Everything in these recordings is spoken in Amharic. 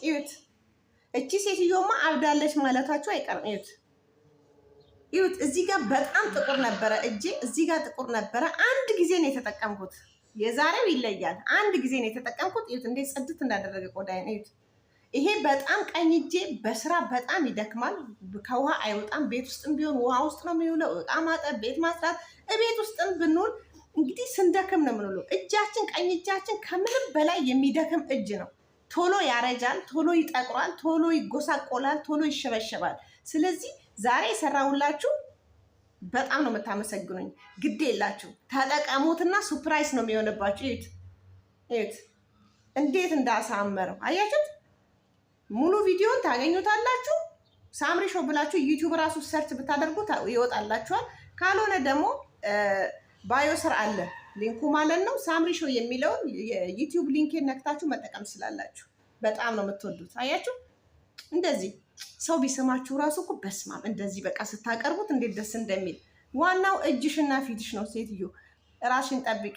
እዩት። እቺ ሴትዮማ አብዳለች ማለታችሁ አይቀርም። እዩት። እዚህ ጋር በጣም ጥቁር ነበረ እጄ፣ እዚህ ጋር ጥቁር ነበረ። አንድ ጊዜ ነው የተጠቀምኩት። የዛሬው ይለያል። አንድ ጊዜ ነው የተጠቀምኩት። እዩት እንዴት ጽድት እንዳደረገ ቆዳዬን እዩት። ይሄ በጣም ቀኝ እጄ በስራ በጣም ይደክማል። ከውሃ አይወጣም። ቤት ውስጥም ቢሆን ውሃ ውስጥ ነው የሚውለው። እቃ ማጠብ፣ ቤት ማስራት፣ ቤት ውስጥም ብንውል እንግዲህ ስንደክም ነው የምንውለው። እጃችን ቀኝ እጃችን ከምንም በላይ የሚደክም እጅ ነው። ቶሎ ያረጃል፣ ቶሎ ይጠቁራል፣ ቶሎ ይጎሳቆላል፣ ቶሎ ይሸበሸባል። ስለዚህ ዛሬ የሰራሁላችሁ በጣም ነው የምታመሰግኑኝ። ግድ የላችሁ ተጠቀሙትና ሱፕራይዝ ነው የሚሆንባችሁ። እዩት እንዴት እንዳሳመረው አያችሁት? ሙሉ ቪዲዮን ታገኙታላችሁ። ሳምሪ ሾው ብላችሁ ዩቲዩብ ራሱ ሰርች ብታደርጉ ይወጣላችኋል። ካልሆነ ደግሞ ባዮ ስር አለ ሊንኩ ማለት ነው። ሳምሪ ሾው የሚለውን ዩቲዩብ ሊንኬን ነክታችሁ መጠቀም ትችላላችሁ። በጣም ነው የምትወዱት። አያችሁ እንደዚህ ሰው ቢሰማችሁ ራሱ እኮ በስማም እንደዚህ በቃ ስታቀርቡት እንዴት ደስ እንደሚል። ዋናው እጅሽና ፊትሽ ነው። ሴትዮ ራሽን ጠብቂ፣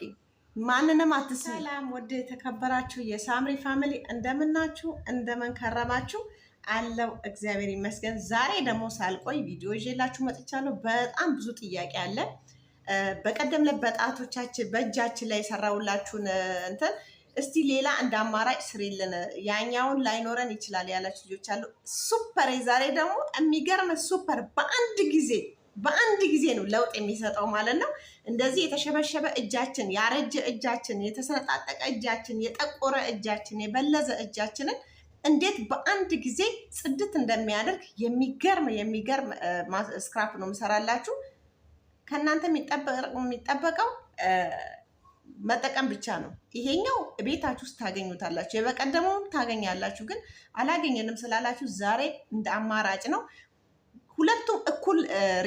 ማንንም አትስሚ። ሰላም ወደ የተከበራችሁ የሳምሪ ፋሚሊ እንደምናችሁ፣ እንደምን ከረማችሁ? አለው እግዚአብሔር ይመስገን። ዛሬ ደግሞ ሳልቆይ ቪዲዮ ይዤላችሁ መጥቻለሁ። በጣም ብዙ ጥያቄ አለ። በቀደም ላይ በጣቶቻችን በእጃችን ላይ የሰራውላችሁን እንትን እስቲ ሌላ እንደ አማራጭ ስሪልን፣ ያኛውን ላይኖረን ይችላል ያላችሁ ልጆች አሉ። ሱፐር! ዛሬ ደግሞ የሚገርም ሱፐር በአንድ ጊዜ ነው ለውጥ የሚሰጠው ማለት ነው። እንደዚህ የተሸበሸበ እጃችን፣ ያረጀ እጃችን፣ የተሰነጣጠቀ እጃችን፣ የጠቆረ እጃችን፣ የበለዘ እጃችንን እንዴት በአንድ ጊዜ ጽድት እንደሚያደርግ የሚገርም ስክራፕ ነው የምሰራላችሁ። ከእናንተ የሚጠበቀው መጠቀም ብቻ ነው። ይሄኛው ቤታችሁ ውስጥ ታገኙታላችሁ፣ የበቀደመውም ታገኛላችሁ። ግን አላገኘንም ስላላችሁ ዛሬ እንደ አማራጭ ነው። ሁለቱም እኩል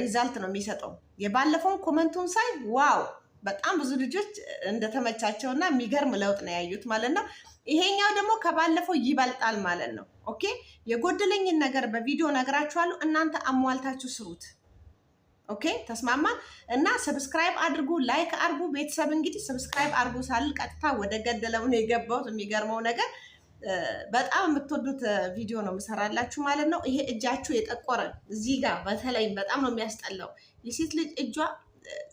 ሪዛልት ነው የሚሰጠው። የባለፈውን ኮመንቱን ሳይ ዋው በጣም ብዙ ልጆች እንደተመቻቸውና የሚገርም ለውጥ ነው ያዩት ማለት ነው። ይሄኛው ደግሞ ከባለፈው ይበልጣል ማለት ነው። ኦኬ የጎደለኝን ነገር በቪዲዮ ነግራችኋለሁ። እናንተ አሟልታችሁ ስሩት። ኦኬ ተስማማን? እና ሰብስክራይብ አድርጉ፣ ላይክ አድርጉ። ቤተሰብ እንግዲህ ሰብስክራይብ አድርጉ ሳል ቀጥታ ወደ ገደለው ነው የገባሁት። የሚገርመው ነገር በጣም የምትወዱት ቪዲዮ ነው የምሰራላችሁ ማለት ነው። ይሄ እጃችሁ የጠቆረ እዚህ ጋር በተለይ በጣም ነው የሚያስጠላው። የሴት ልጅ እጇ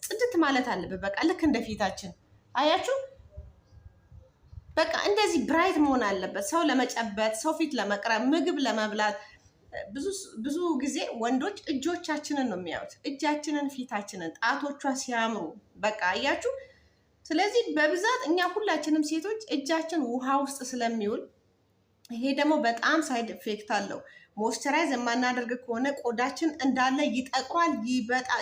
ጽድት ማለት አለበት። በቃ ልክ እንደ ፊታችን አያችሁ፣ በቃ እንደዚህ ብራይት መሆን አለበት። ሰው ለመጨበጥ፣ ሰው ፊት ለመቅረብ፣ ምግብ ለመብላት ብዙ ጊዜ ወንዶች እጆቻችንን ነው የሚያዩት። እጃችንን፣ ፊታችንን፣ ጣቶቿ ሲያምሩ በቃ አያችሁ። ስለዚህ በብዛት እኛ ሁላችንም ሴቶች እጃችን ውሃ ውስጥ ስለሚውል ይሄ ደግሞ በጣም ሳይድ ኢፌክት አለው። ሞይስቸራይዝ የማናደርግ ከሆነ ቆዳችን እንዳለ ይጠቁራል፣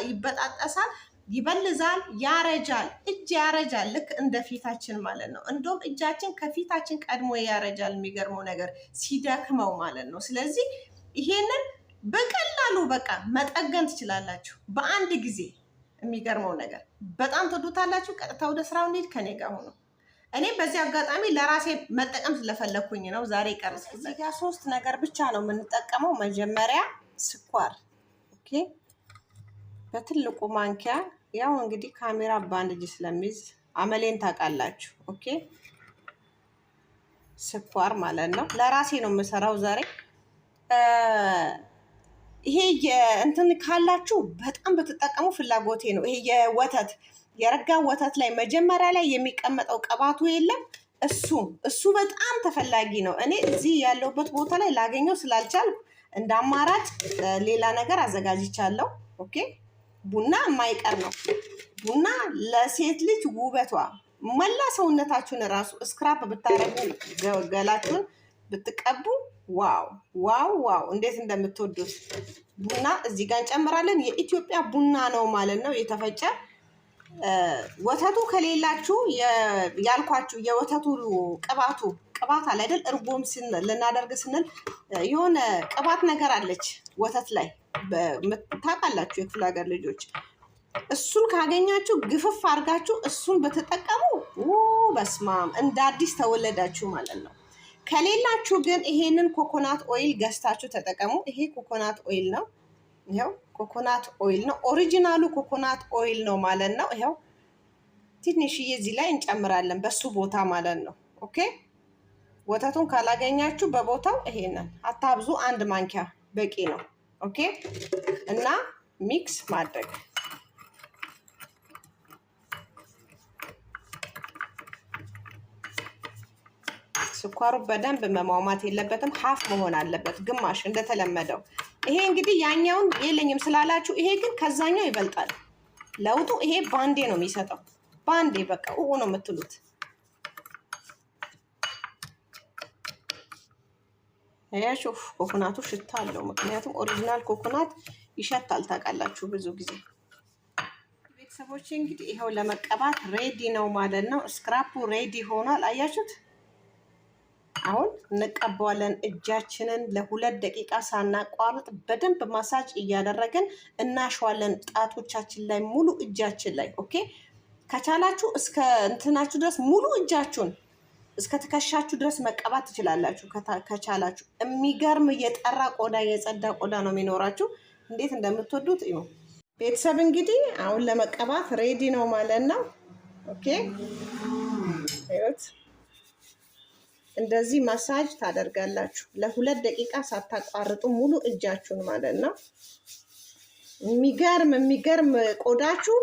ይበጣጠሳል፣ ይበልዛል፣ ያረጃል። እጅ ያረጃል ልክ እንደ ፊታችን ማለት ነው። እንደውም እጃችን ከፊታችን ቀድሞ ያረጃል። የሚገርመው ነገር ሲደክመው ማለት ነው። ስለዚህ ይሄንን በቀላሉ በቃ መጠገን ትችላላችሁ በአንድ ጊዜ። የሚገርመው ነገር በጣም ትወዱታላችሁ። ቀጥታ ወደ ስራው እንሂድ፣ ከኔ ጋር ሆኖ። እኔ በዚህ አጋጣሚ ለራሴ መጠቀም ስለፈለኩኝ ነው ዛሬ ቀርጽኩት። እዚህ ጋር 3 ነገር ብቻ ነው የምንጠቀመው። መጀመሪያ ስኳር፣ ኦኬ፣ በትልቁ ማንኪያ። ያው እንግዲህ ካሜራ በአንድ እጅ ስለሚይዝ አመሌን ታውቃላችሁ። ኦኬ፣ ስኳር ማለት ነው። ለራሴ ነው የምሰራው ዛሬ። ይሄ እንትን ካላችሁ በጣም በተጠቀሙ ፍላጎቴ ነው። ይሄ የወተት የረጋ ወተት ላይ መጀመሪያ ላይ የሚቀመጠው ቅባቱ የለም፣ እሱ በጣም ተፈላጊ ነው። እኔ እዚህ ያለሁበት ቦታ ላይ ላገኘው ስላልቻልኩ እንደ አማራጭ ሌላ ነገር አዘጋጅቻለሁ። ኦኬ ቡና የማይቀር ነው። ቡና ለሴት ልጅ ውበቷ፣ መላ ሰውነታችሁን ራሱ ስክራፕ ብታረጉ፣ ገላችሁን ብትቀቡ ዋው ዋው ዋው እንዴት እንደምትወዱት። ቡና እዚህ ጋር እንጨምራለን። የኢትዮጵያ ቡና ነው ማለት ነው የተፈጨ። ወተቱ ከሌላችሁ ያልኳችሁ የወተቱ ቅባት አለ አይደል? እርጎም ልናደርግ ስንል የሆነ ቅባት ነገር አለች ወተት ላይ ታውቃላችሁ፣ የክፍለ ሀገር ልጆች። እሱን ካገኛችሁ ግፍፍ አድርጋችሁ እሱን በተጠቀሙ በስማም እንደ አዲስ ተወለዳችሁ ማለት ነው። ከሌላችሁ ግን ይሄንን ኮኮናት ኦይል ገዝታችሁ ተጠቀሙ። ይሄ ኮኮናት ኦይል ነው። ይሄው ኮኮናት ኦይል ነው፣ ኦሪጂናሉ ኮኮናት ኦይል ነው ማለት ነው። ይሄው ትንሽዬ እዚህ ላይ እንጨምራለን በሱ ቦታ ማለት ነው። ኦኬ ወተቱን ካላገኛችሁ በቦታው ይሄንን አታብዙ። 1 ማንኪያ በቂ ነው። ኦኬ። እና ሚክስ ማድረግ ስኳሩ በደንብ መሟሟት የለበትም። ሀፍ መሆን አለበት፣ ግማሽ እንደተለመደው። ይሄ እንግዲህ ያኛውን የለኝም ስላላችሁ፣ ይሄ ግን ከዛኛው ይበልጣል። ለውጡ ይሄ ባንዴ ነው የሚሰጠው። ባንዴ በቃ ነው የምትሉት። አያችሁ ኮኮናቱ ሽታ አለው። ምክንያቱም ኦሪጂናል ኮኮናት ይሸታል ታውቃላችሁ ብዙ ጊዜ። ቤተሰቦቼ እንግዲህ ይኸው ለመቀባት ሬዲ ነው ማለት ነው። ስክራፑ ሬዲ ሆኗል። አያችሁት? አሁን እንቀባዋለን። እጃችንን ለ2 ደቂቃ ሳናቋርጥ በደንብ ማሳጅ እያደረግን እናሸዋለን። ጣቶቻችን ላይ ሙሉ እጃችን ላይ ኦኬ። ከቻላችሁ እስከ እንትናችሁ ድረስ ሙሉ እጃችሁን እስከ ትከሻችሁ ድረስ መቀባት ትችላላችሁ። ከቻላችሁ የሚገርም የጠራ ቆዳ የጸዳ ቆዳ ነው የሚኖራችሁ። እንዴት እንደምትወዱት እዩ። ቤተሰብ እንግዲህ አሁን ለመቀባት ሬዲ ነው ማለት ነው። ኦኬ እንደዚህ ማሳጅ ታደርጋላችሁ ለ2 ደቂቃ ሳታቋርጡ ሙሉ እጃችሁን ማለት ነው። የሚገርም ቆዳችሁ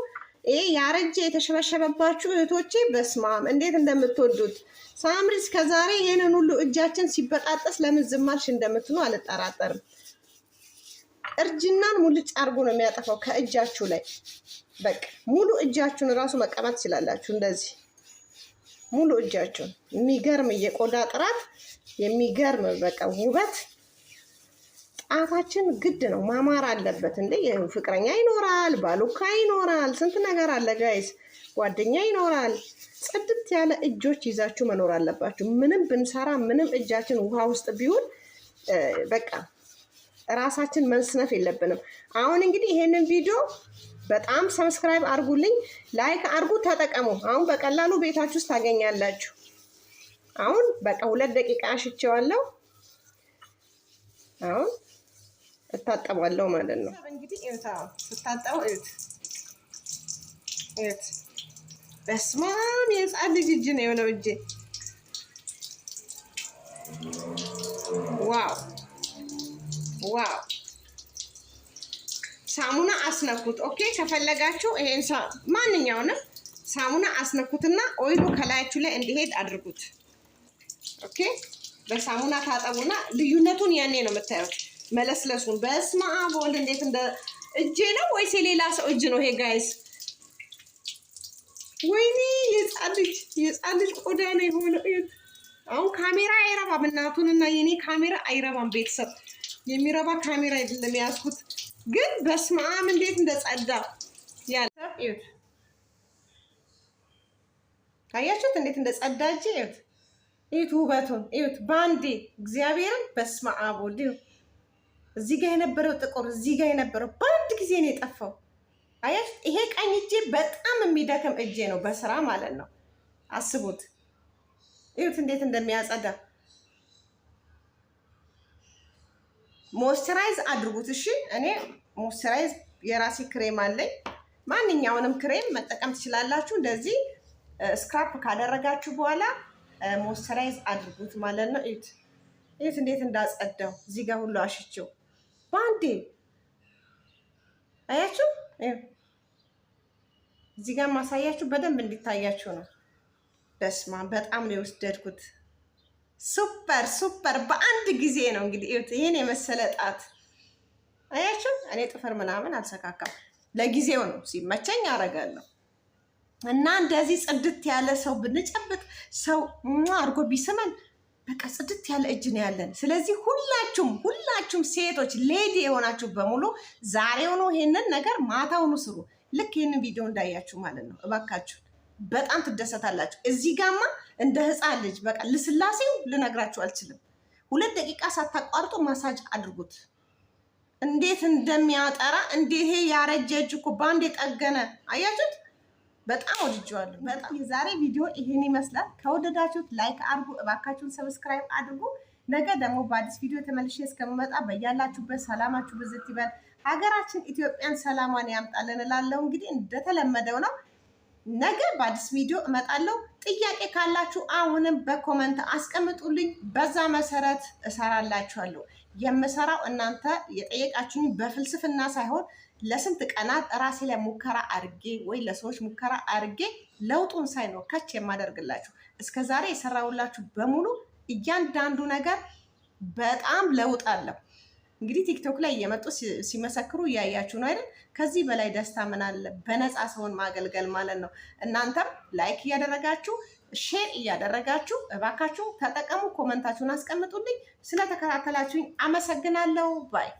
ይሄ ያረጀ የተሸበሸበባችሁ እህቶቼ በስማም እንዴት እንደምትወዱት። ሳምሪ እስከዛሬ ይሄንን ሁሉ እጃችን ሲበጣጠስ ለምን ዝም አልሽ እንደምትሉ አልጠራጠርም። እርጅናን ሙልጭ አርጎ ነው የሚያጠፋው ከእጃችሁ ላይ። በቃ ሙሉ እጃችሁን ራሱ መቀባት ትችላላችሁ እንደዚህ ሙሉ እጃችሁን። የሚገርም የቆዳ ጥራት የሚገርም በቃ ውበት። ጣታችን ግድ ነው ማማር አለበት እንዴ። ፍቅረኛ ይኖራል፣ ባሉካ ይኖራል፣ ስንት ነገር አለ ጋይስ። ጓደኛ ይኖራል። ጽድት ያለ እጆች ይዛችሁ መኖር አለባችሁ። ምንም ብንሰራ ምንም እጃችን ውሃ ውስጥ ቢሆን በቃ ራሳችን መስነፍ የለብንም። አሁን እንግዲህ ይሄንን ቪዲዮ በጣም ሰብስክራይብ አርጉልኝ፣ ላይክ አርጉ፣ ተጠቀሙ። አሁን በቀላሉ ቤታችሁ ውስጥ ታገኛላችሁ። አሁን በቃ 2 ደቂቃ አሽቼዋለሁ። አሁን እታጠባለሁ ማለት ነው። እንግዲህ ስታጠበው እዩት። በስማም የህፃን ልጅ እጅ ነው የሆነው እጄ። ዋው ዋው። ሳሙና አስነኩት። ኦኬ ከፈለጋችሁ ይሄን ማንኛውንም ሳሙና አስነኩትና ኦይሉ ከላያችሁ ላይ እንዲሄድ አድርጉት። ኦኬ በሳሙና ታጠቡና ልዩነቱን ያኔ ነው የምታዩት፣ መለስለሱን። በስመ አብ ወልድ። እንዴት እንደ እጄ ነው ወይስ የሌላ ሰው እጅ ነው ይሄ ጋይስ? ወይኔ የህፃን ልጅ ቆዳ ነው የሆነው። አሁን ካሜራ አይረባም፣ እናቱንና የኔ ካሜራ አይረባም። ቤተሰብ የሚረባ ካሜራ አይደለም የያዝኩት፣ ግን በስመ አብ እንዴት እንደጸዳ ያለ እዩት። ታያችሁት እንዴት እንደጸዳ እጄ እዩት። እዩት ውበቱን እዩት። ባንዴ እግዚአብሔርን በስመ አብ ወልድ። እዚህ ጋር የነበረው ጥቁር እዚህ ጋር የነበረው በአንድ ጊዜ ነው የጠፋው። አያችሁት? ይሄ ቀኝ እጄ በጣም የሚደክም እጄ ነው በስራ ማለት ነው። አስቡት። እዩት እንዴት እንደሚያጸዳ። ሞይስቸራይዝ አድርጉት እሺ። እኔ ሞይስቸራይዝ የራሴ ክሬም አለኝ። ማንኛውንም ክሬም መጠቀም ትችላላችሁ። እንደዚህ ስክራፕ ካደረጋችሁ በኋላ ሞይስቸራይዝ አድርጉት ማለት ነው። እዩት እንዴት እንዳጸዳው። እዚህ ጋር ሁሉ አሽቼው ባንዴ አያችሁ። እዚህ ጋር ማሳያችሁ በደንብ እንዲታያችሁ ነው። በስማ በጣም ነው የወሰድኩት። ሱፐር በአንድ ጊዜ ነው እንግዲህ እዩት። ይሄን የመሰለ ጣት አያችሁ። እኔ ጥፍር ምናምን አልሰካካም፣ ለጊዜው ነው፣ ሲመቸኝ አደርጋለሁ። እና እንደዚህ ጽድት ያለ ሰው ብንጨብጥ ሰው አድርጎ ቢስመን በቃ ጽድት ያለ እጅ ነው ያለን። ስለዚህ ሁላችሁም ሴቶች ሌዲ የሆናችሁ በሙሉ ዛሬውኑ ይሄንን ነገር ማታውኑ ስሩ። ልክ ይሄንን ቪዲዮ እንዳያችሁ ማለት ነው። እባካችሁ በጣም ትደሰታላችሁ። እዚህ ጋማ እንደ ህፃን ልጅ በቃ ልስላሴው ልነግራችሁ አልችልም። 2 ደቂቃ ሳታቋርጡ ማሳጅ አድርጉት። እንዴት እንደሚያጠራ እንዴ! ይሄ ያረጀ እጅ እኮ ባንዴ ጠገነ። አያችሁት? በጣም ወድጄዋለሁ። በጣም የዛሬ ቪዲዮ ይሄን ይመስላል። ከወደዳችሁት ላይክ አድርጉ፣ እባካችሁን ሰብስክራይብ አድርጉ። ነገ ደግሞ በአዲስ ቪዲዮ ተመልሼ እስከምመጣ በያላችሁበት ሰላማችሁ ብዝት ይበል። ሀገራችን ኢትዮጵያን ሰላሟን ያምጣልን እላለሁ። እንግዲህ እንደተለመደው ነው። ነገ በአዲስ ቪዲዮ እመጣለሁ። ጥያቄ ካላችሁ አሁንም በኮመንት አስቀምጡልኝ። በዛ መሰረት እሰራላችኋለሁ። የምሰራው እናንተ የጠየቃችሁኝ በፍልስፍና ሳይሆን ለስንት ቀናት ራሴ ላይ ሙከራ አድርጌ ወይ ለሰዎች ሙከራ አድርጌ ለውጡን ሳይ ነው ከች የማደርግላችሁ። እስከዛሬ የሰራሁላችሁ በሙሉ እያንዳንዱ ነገር በጣም ለውጥ አለው። እንግዲህ ቲክቶክ ላይ እየመጡ ሲመሰክሩ እያያችሁ ነው አይደል? ከዚህ በላይ ደስታ ምን አለ? በነፃ ሰውን ማገልገል ማለት ነው። እናንተም ላይክ እያደረጋችሁ ሼር እያደረጋችሁ እባካችሁ ተጠቀሙ። ኮመንታችሁን አስቀምጡልኝ። ስለተከታተላችሁኝ አመሰግናለሁ ባይ